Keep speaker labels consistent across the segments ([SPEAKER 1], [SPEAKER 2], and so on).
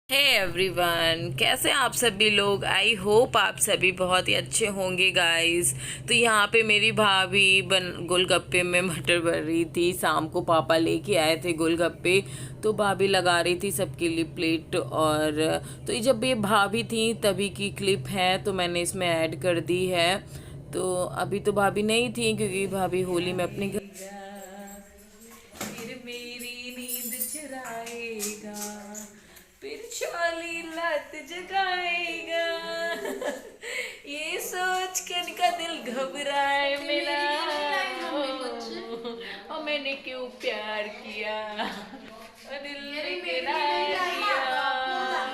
[SPEAKER 1] Hey everyone, कैसे आप सभी लोग। आई होप आप सभी बहुत ही अच्छे होंगे गाइस। तो यहाँ पे मेरी भाभी गोलगप्पे में मटर भर रही थी। शाम को पापा लेके आए थे गोलगप्पे, तो भाभी लगा रही थी सबके लिए प्लेट। और तो ये जब ये भाभी थी तभी की क्लिप है, तो मैंने इसमें ऐड कर दी है। तो अभी तो भाभी नहीं थी क्योंकि भाभी होली में अपने घर फिर मेरी नींद चुराएगा, फिर चोली लत जगाएगा। ये सोच कर का दिल घबराए मेरा, और मैंने क्यों प्यार किया, और दिल ने करार दिया,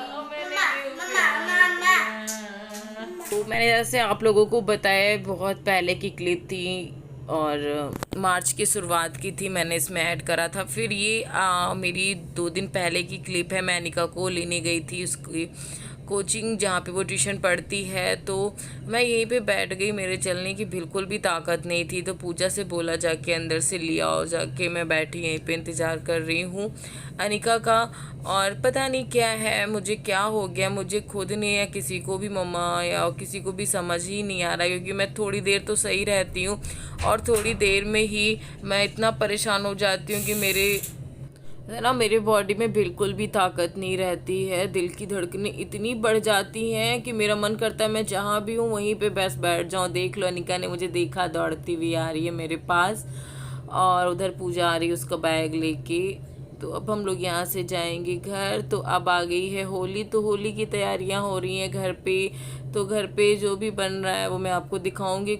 [SPEAKER 1] और मैंने क्यों प्यार किया। तो मैंने जैसे आप लोगों को बताया, बहुत पहले की क्लिप थी और मार्च की शुरुआत की थी, मैंने इसमें ऐड करा था। फिर ये मेरी 2 दिन पहले की क्लिप है। मैं अनिका को लेने गई थी उसकी कोचिंग जहाँ पे वो ट्यूशन पढ़ती है, तो मैं यहीं पे बैठ गई। मेरे चलने की बिल्कुल भी ताकत नहीं थी, तो पूजा से बोला जाके अंदर से लिया और जाके मैं बैठी यहीं पे इंतज़ार कर रही हूँ अनिका का। और पता नहीं क्या है, मुझे क्या हो गया, मुझे खुद नहीं या किसी को भी, मम्मा या किसी को भी समझ ही नहीं आ रहा। क्योंकि मैं थोड़ी देर तो सही रहती हूँ और थोड़ी देर में ही मैं इतना परेशान हो जाती हूँ कि मेरे बॉडी में बिल्कुल भी ताकत नहीं रहती है। दिल की धड़कनें इतनी बढ़ जाती हैं कि मेरा मन करता है मैं जहाँ भी हूँ वहीं पे बस बैठ जाऊँ। देख लो, अनिका ने मुझे देखा, दौड़ती हुई आ रही है मेरे पास, और उधर पूजा आ रही है उसका बैग लेके। तो अब हम लोग यहाँ से जाएंगे घर। तो अब आ गई है होली, तो होली की तैयारियाँ हो रही हैं घर पे। तो घर पे जो भी बन रहा है वो मैं आपको दिखाऊंगी।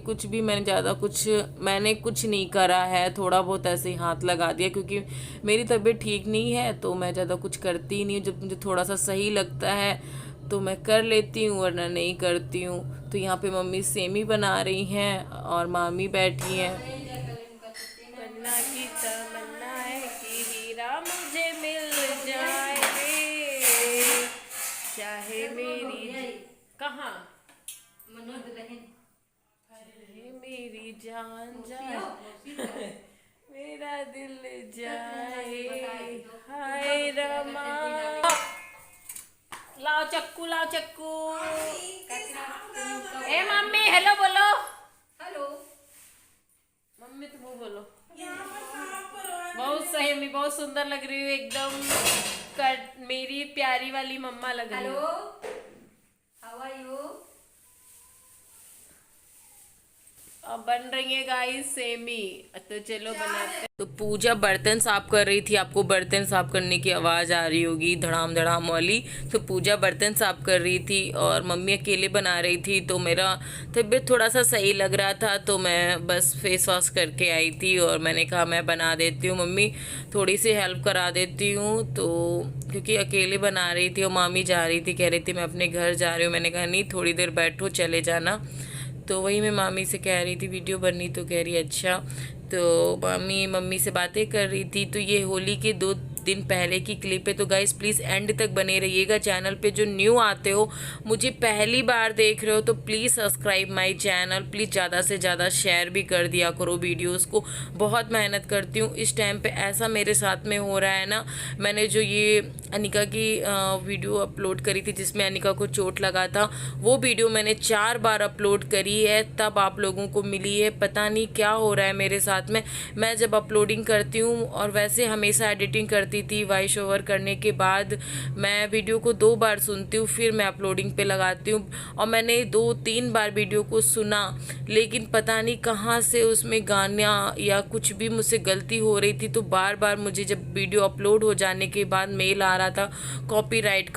[SPEAKER 1] मैंने कुछ नहीं करा है, थोड़ा बहुत ऐसे ही हाथ लगा दिया क्योंकि मेरी तबीयत ठीक नहीं है, तो मैं ज़्यादा कुछ करती ही नहीं हूँ। जब मुझे थोड़ा सा सही लगता है तो मैं कर लेती हूँ, वरना नहीं करती हूँ। तो यहाँ पे मम्मी सेमी बना रही हैं और मामी बैठी हैं। मन्ना की तमन्ना है कि हीरा मुझे मिल जाए रे, चाहे मेरी कहाँ अरे मेरी जान जाए, मेरा दिल जाए, हाय रमा। लाओ चक्कू, लाओ चक्कू। ए मम्मी हेलो बोलो। हेलो मम्मी, तुम वो बोलो। बहुत सही अम्मी, बहुत सुंदर लग रही हूँ एकदम। मेरी प्यारी वाली मम्मा लग रही हो। How are you. अब बन रही है गाइस सेमी, तो चलो बनाते हैं। तो पूजा बर्तन साफ कर रही थी, आपको बर्तन साफ करने की आवाज़ आ रही होगी धड़ाम धड़ाम वाली। तो पूजा बर्तन साफ कर रही थी और मम्मी अकेले बना रही थी। तो मेरा तबीयत थोड़ा सा सही लग रहा था, तो मैं बस फेस वॉश करके आई थी और मैंने कहा मैं बना देती हूँ मम्मी, थोड़ी सी हेल्प करा देती हूँ। तो क्योंकि अकेले बना रही थी और मामी जा रही थी, कह रही थी मैं अपने घर जा रही हूँ। मैंने कहा नहीं, थोड़ी देर बैठो, चले जाना। तो वही मैं मामी से कह रही थी वीडियो बननी, तो कह रही अच्छा। तो मामी मम्मी से बातें कर रही थी। तो ये होली के 2 दिन पहले की क्लिप है। तो गाइस प्लीज़ एंड तक बने रहिएगा। चैनल पे जो न्यू आते हो, मुझे पहली बार देख रहे हो, तो please subscribe my channel. Please ज़्यादा से ज़्यादा शेयर भी कर दिया करो वीडियोस को। बहुत मेहनत करती हूँ। इस टाइम पे ऐसा मेरे साथ में हो रहा है ना, मैंने जो ये अनिका की वीडियो अपलोड करी थी जिसमें अनिका को चोट लगा था, वो वीडियो मैंने 4 बार अपलोड करी है, तब आप लोगों को मिली है। पता नहीं क्या हो रहा है मेरे साथ में। मैं जब अपलोडिंग करती हूँ, और वैसे हमेशा एडिटिंग करती थी, वॉइस ओवर करने के बाद मैं वीडियो को 2 बार सुनती हूँ, फिर मैं अपलोडिंग पे लगाती हूँ। और मैंने 2-3 बार वीडियो को सुना, लेकिन पता नहीं कहाँ से उसमें गाना या कुछ भी मुझसे गलती हो रही थी। तो बार बार मुझे जब वीडियो अपलोड हो जाने के बाद मेल आ रहा था कॉपीराइट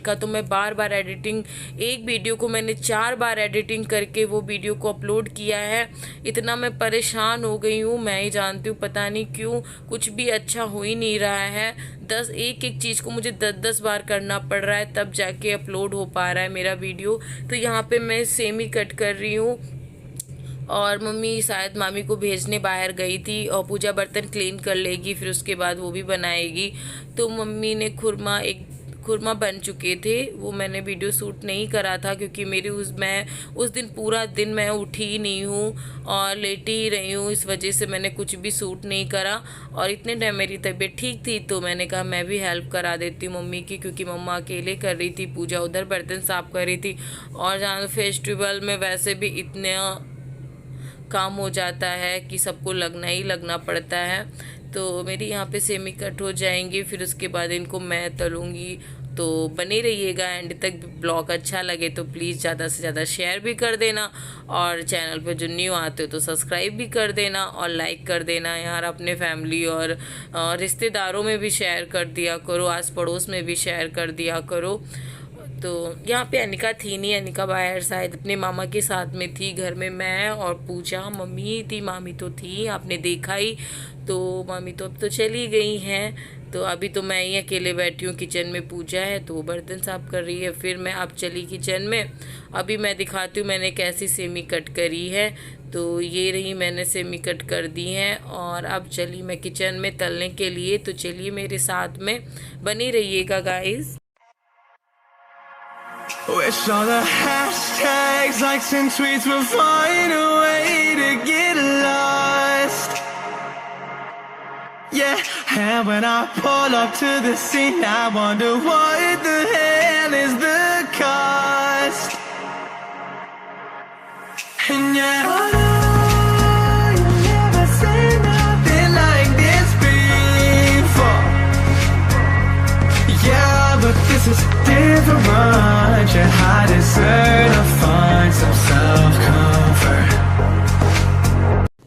[SPEAKER 1] का, तो मैं बार बार एडिटिंग, एक वीडियो को मैंने 4 बार एडिटिंग करके वो वीडियो को अपलोड किया है। इतना मैं परेशान हो गई हूँ, मैं ही जानती हूँ, पता नहीं क्यों कुछ भी अच्छा हो ही नहीं रहा है। एक एक चीज़ को मुझे 10-10 बार करना पड़ रहा है, तब जाके अपलोड हो पा रहा है मेरा वीडियो। तो यहाँ पे मैं सेमी कट कर रही हूँ, और मम्मी शायद मामी को भेजने बाहर गई थी, और पूजा बर्तन क्लीन कर लेगी, फिर उसके बाद वो भी बनाएगी। तो मम्मी ने खुरमा, एक खुरमा बन चुके थे। वो मैंने वीडियो शूट नहीं करा था क्योंकि मैं उस दिन पूरा दिन मैं उठी ही नहीं हूँ और लेटी ही रही हूँ, इस वजह से मैंने कुछ भी शूट नहीं करा। और इतने टाइम मेरी तबीयत ठीक थी तो मैंने कहा मैं भी हेल्प करा देती हूँ मम्मी की, क्योंकि मम्मा अकेले कर रही थी पूजा, उधर बर्तन साफ कर रही थी। और जहाँ फेस्टिवल में वैसे भी इतना काम हो जाता है कि सबको लगना ही लगना पड़ता है। तो मेरी यहाँ पे सेमी कट हो जाएंगी, फिर उसके बाद इनको मैं तलूँगी। तो बने रहिएगा एंड तक। ब्लॉग अच्छा लगे तो प्लीज़ ज़्यादा से ज़्यादा शेयर भी कर देना, और चैनल पर जो न्यू आते हो तो सब्सक्राइब भी कर देना और लाइक कर देना यार। अपने फैमिली और रिश्तेदारों में भी शेयर कर दिया करो, आस पड़ोस में भी शेयर कर दिया करो। तो यहाँ पे अनिका थी नहीं, अनिका बाहर शायद अपने मामा के साथ में थी। घर में मैं और पूजा, मम्मी थी, मामी तो थी, आपने देखा ही। तो मामी तो अब तो चली गई हैं, तो अभी तो मैं ही अकेले बैठी हूँ। किचन में पूजा है तो वो बर्तन साफ कर रही है, फिर मैं अब चली किचन में। अभी मैं दिखाती हूँ मैंने कैसी सेमी कट करी है। तो ये रही, मैंने सेमी कट कर दी है और अब चली मैं किचन में तलने के लिए। तो चलिए मेरे साथ में बनी रहिएगा guys.
[SPEAKER 2] Wish all the hashtags, likes and tweets will find a way to get lost. Yeah, and when I pull up to the scene, I wonder what the hell is the cost. And yet I know you've never seen nothing like this before. Yeah, but this is different. Yeah, I deserve to find some self-comfort.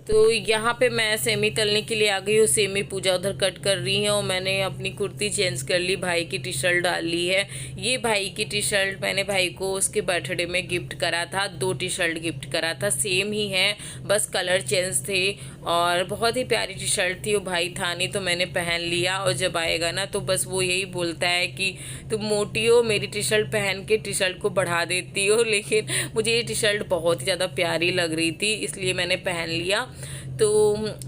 [SPEAKER 1] तो यहाँ पे मैं semi तलने के लिए आ गई हूँ। Semi पूजा उधर कट कर रही है और मैंने अपनी कुर्ती चेंज कर ली, भाई की टी शर्ट डाल ली है। ये भाई की टी शर्ट मैंने भाई को उसके बर्थडे में गिफ्ट करा था, 2 टी शर्ट गिफ्ट करा था, सेम ही है, बस कलर चेंज थे। और बहुत ही प्यारी टी शर्ट थी, वो भाई था नहीं तो मैंने पहन लिया। और जब आएगा ना तो बस वो यही बोलता है कि तुम मोटी हो, मेरी टी शर्ट पहन के टी शर्ट को बढ़ा देती हो। लेकिन मुझे ये टी शर्ट बहुत ही ज़्यादा प्यारी लग रही थी, इसलिए मैंने पहन लिया। तो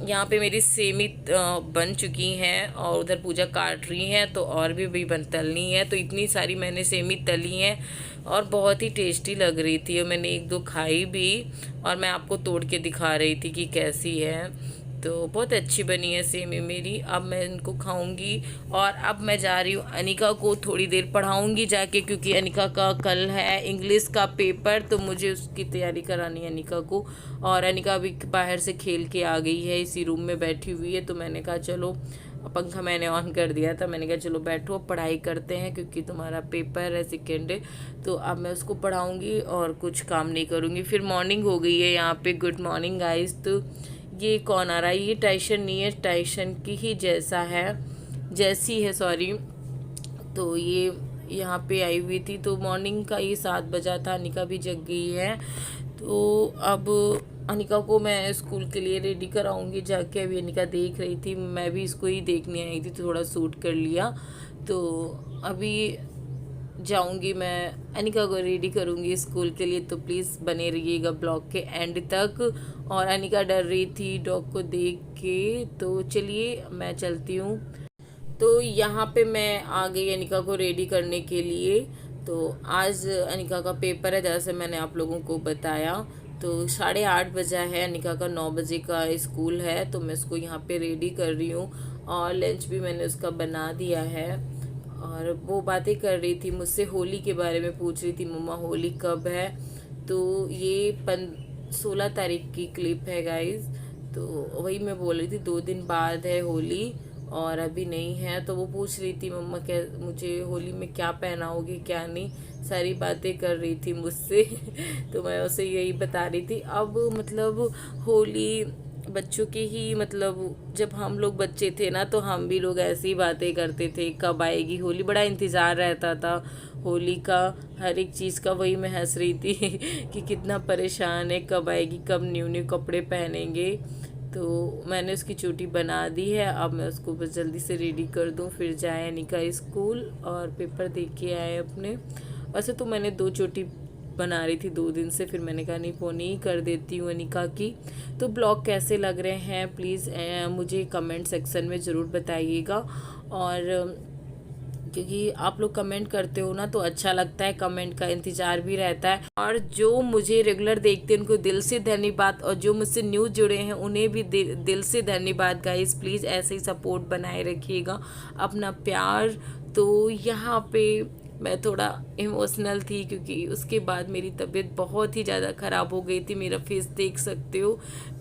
[SPEAKER 1] यहाँ पे मेरी सेमी बन चुकी हैं और उधर पूजा काट रही हैं, तो और भी तलनी है। तो इतनी सारी मैंने सेमी तली हैं और बहुत ही टेस्टी लग रही थी, और मैंने 1-2 खाई भी और मैं आपको तोड़ के दिखा रही थी कि कैसी है। तो बहुत अच्छी बनी है सेमी मेरी। अब मैं इनको खाऊंगी और अब मैं जा रही हूँ अनिका को थोड़ी देर पढ़ाऊंगी जाके, क्योंकि अनिका का कल है इंग्लिश का पेपर, तो मुझे उसकी तैयारी करानी है अनिका को। और अनिका अभी बाहर से खेल के आ गई है, इसी रूम में बैठी हुई है। तो मैंने कहा चलो, पंखा मैंने ऑन कर दिया था, मैंने कहा चलो बैठो पढ़ाई करते हैं, क्योंकि तुम्हारा पेपर है सेकेंड डे। तो अब मैं उसको पढ़ाऊँगी और कुछ काम नहीं करूँगी। फिर मॉर्निंग हो गई है यहाँ पे। Good morning guys. तो ये कौन आ रहा है? ये टाइशन नहीं है, टाइशन की ही जैसी है सॉरी। तो ये यहाँ पे आई हुई थी। तो मॉर्निंग का ये 7 बजा था, अनिका भी जग गई है। तो अब अनिका को मैं स्कूल के लिए रेडी कराऊंगी जाके। अभी अनिका देख रही थी, मैं भी इसको ही देखने आई थी, तो थोड़ा शूट कर लिया। तो अभी जाऊंगी मैं, अनिका को रेडी करूंगी स्कूल के लिए। तो प्लीज़ बने रहिएगा ब्लॉग के एंड तक। और अनिका डर रही थी डॉग को देख के, तो चलिए मैं चलती हूँ। तो यहाँ पे मैं आ गई अनिका को रेडी करने के लिए। तो आज अनिका का पेपर है, जैसे मैंने आप लोगों को बताया। तो 8:30 बजा है, अनिका का 9 बजे का स्कूल है। तो मैं इसको यहाँ पे रेडी कर रही हूँ और लंच भी मैंने उसका बना दिया है। और वो बातें कर रही थी मुझसे, होली के बारे में पूछ रही थी, मम्मा होली कब है? तो ये 16 तारीख की क्लिप है गाइज। तो वही मैं बोल रही थी 2 दिन बाद है होली और अभी नहीं है। तो वो पूछ रही थी मम्मा क्या मुझे होली में क्या पहनाओगे क्या नहीं, सारी बातें कर रही थी मुझसे। तो मैं उसे यही बता रही थी। अब मतलब होली बच्चों की ही, मतलब जब हम लोग बच्चे थे ना तो हम भी लोग ऐसी बातें करते थे, कब आएगी होली, बड़ा इंतज़ार रहता था होली का, हर एक चीज़ का। वही मैं हंस रही थी कि कितना परेशान है, कब आएगी, कब न्यू न्यू कपड़े पहनेंगे। तो मैंने उसकी चोटी बना दी है, अब मैं उसको बस जल्दी से रेडी कर दूँ, फिर जाए अनिका स्कूल और पेपर दे के आए अपने। वैसे तो मैंने 2 चोटी बना रही थी 2 दिन से, फिर मैंने कहा नहीं पोनी ही कर देती हूँ अनिका की। तो ब्लॉग कैसे लग रहे हैं प्लीज़ मुझे कमेंट सेक्शन में ज़रूर बताइएगा। और क्योंकि आप लोग कमेंट करते हो ना तो अच्छा लगता है, कमेंट का इंतज़ार भी रहता है। और जो मुझे रेगुलर देखते हैं उनको दिल से धन्यवाद, और जो मुझसे न्यू जुड़े हैं उन्हें भी दिल से धन्यवाद गाइस। प्लीज़ ऐसे ही सपोर्ट बनाए रखिएगा, अपना प्यार। तो यहाँ पे मैं थोड़ा इमोशनल थी क्योंकि उसके बाद मेरी तबीयत बहुत ही ज़्यादा ख़राब हो गई थी। मेरा फेस देख सकते हो,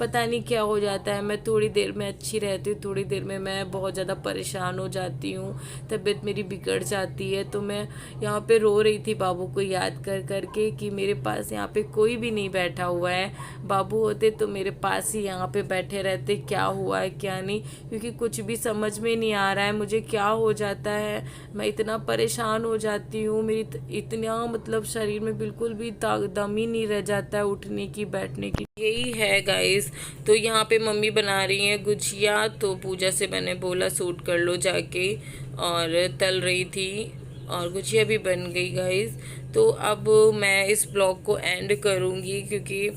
[SPEAKER 1] पता नहीं क्या हो जाता है। मैं थोड़ी देर में अच्छी रहती हूँ, थोड़ी देर में मैं बहुत ज़्यादा परेशान हो जाती हूँ, तबीयत मेरी बिगड़ जाती है। तो मैं यहाँ पे रो रही थी बाबू को याद कर कर के कि मेरे पास यहाँ पे कोई भी नहीं बैठा हुआ है। बाबू होते तो मेरे पास ही यहाँ पे बैठे रहते, क्या हुआ है क्या नहीं, क्योंकि कुछ भी समझ में नहीं आ रहा है मुझे क्या हो जाता है। मैं इतना परेशान हो जाती हूँ, मेरी इतना मतलब शरीर में बिल्कुल भी दम ही नहीं रह जाता है उठने की बैठने की। यही है गाइस। तो यहाँ पे मम्मी बना रही हैं गुजिया, तो पूजा से मैंने बोला शूट कर लो जाके, और तल रही थी और गुजिया भी बन गई गाइस। तो अब मैं इस ब्लॉग को एंड करूँगी क्योंकि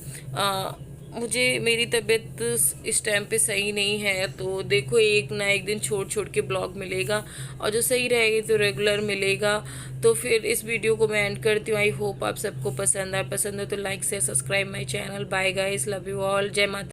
[SPEAKER 1] मुझे मेरी तबीयत इस टाइम पे सही नहीं है। तो देखो एक ना एक दिन छोड़ छोड़ के ब्लॉग मिलेगा, और जो सही रहेगी तो रेगुलर मिलेगा। तो फिर इस वीडियो को मैं एंड करती हूँ। आई होप आप सबको पसंद आए, पसंद है तो like share subscribe my channel. Bye guys, love you all, जय माता।